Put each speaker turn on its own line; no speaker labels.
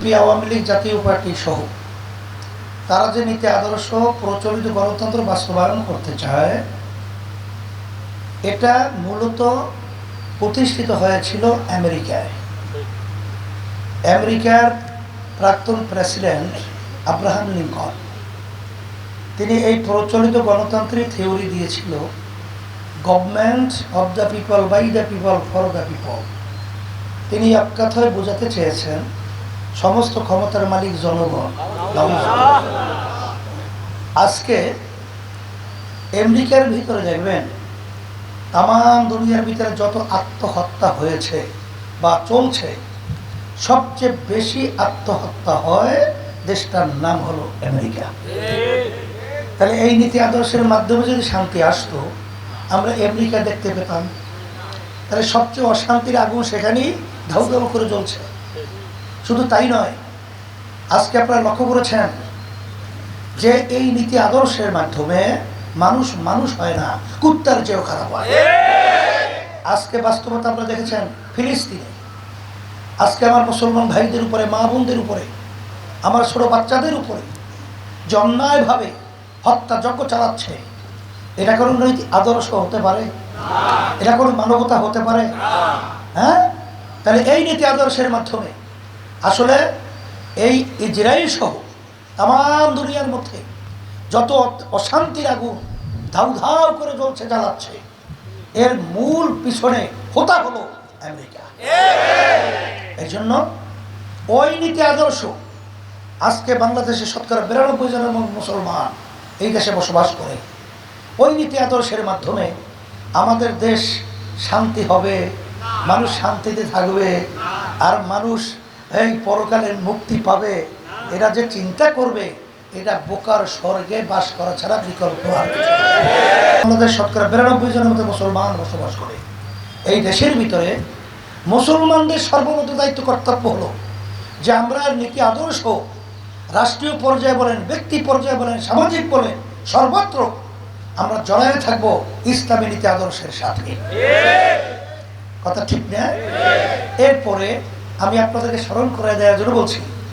আওয়ামী লীগ জাতীয় পার্টি সহ তারা যে নীতি আদর্শ প্রচলিত গণতন্ত্র বাস্তবায়ন করতে চায়, এটা মূলত প্রতিষ্ঠিত হয়েছিল আমেরিকায়। আমেরিকার প্রাক্তন প্রেসিডেন্ট আব্রাহাম লিঙ্কন তিনি এই প্রচলিত গণতন্ত্রের থিওরি দিয়েছিল, government of the people, by the people, for the people. তিনি এক কথায় বোঝাতে চেয়েছেন সমস্ত ক্ষমতার মালিক জনগণ। আজকে আমেরিকার ভিতরে দেখবেন তাম দুনিয়ার ভিতরে যত আত্মহত্যা হয়েছে বা চলছে, সবচেয়ে বেশি আত্মহত্যা হয় দেশটার নাম হলো আমেরিকা। তাহলে এই নীতি আদর্শের মাধ্যমে যদি শান্তি আসতো, আমরা আমেরিকা দেখতে পেতাম। তাহলে সবচেয়ে অশান্তির আগুন সেখানেই ধাউ ধাউ করে জ্বলছে। শুধু তাই নয়, আজকে আপনারা লক্ষ্য করেছেন যে এই নীতি আদর্শের মাধ্যমে মানুষ মানুষ হয় না, কুত্তার চেয়েও খারাপ হয়। আজকে বাস্তবতা আপনারা দেখেছেন ফিলিস্তিনে। আজকে আমার মুসলমান ভাইদের উপরে, মা বোনদের উপরে, আমার ছোট বাচ্চাদের উপরে যে অন্যায়ভাবে হত্যাযজ্ঞ চালাচ্ছে, এটা কোনো নীতি আদর্শ হতে পারে? এটা কোনো মানবতা হতে পারে? হ্যাঁ। তাহলে এই নীতি আদর্শের মাধ্যমে আসলে এই ইজরায়েল সহ তাম দুনিয়ার মধ্যে যত অশান্তির আগুন ধাউ ধাউ করে জ্বলছে, জ্বালাচ্ছে, এর মূল পিছনে হোতা হলো আমেরিকা। এই জন্য ওই নীতি আদর্শ আজকে বাংলাদেশে 92% জনের মুসলমান এই দেশে বসবাস করে। ওই নীতি আদর্শের মাধ্যমে আমাদের দেশ শান্তি হবে, মানুষ শান্তিতে থাকবে, আর মানুষ এই পরকালের মুক্তি পাবে। এরা যে চিন্তা করবে, এটা বোকার স্বর্গে বাস করা ছাড়া বিকল্প আর কিছু নেই। আমাদের 92% জনের মধ্যে মুসলমান বসবাস করে। এই দেশের ভিতরে মুসলমানদের সর্বমত দায়িত্ব কর্তব্য হলো যে আমরা নীতি আদর্শ রাষ্ট্রীয় পর্যায়ে বলেন, ব্যক্তি পর্যায়ে বলেন, সামাজিক বলেন, সর্বত্র আমরা জড়ায়ে থাকবো ইসলামী নীতি আদর্শের সাথে। কথা ঠিক না? এরপরে আমি আপনাদেরকে স্মরণ করে দেওয়ার জন্য বলছি,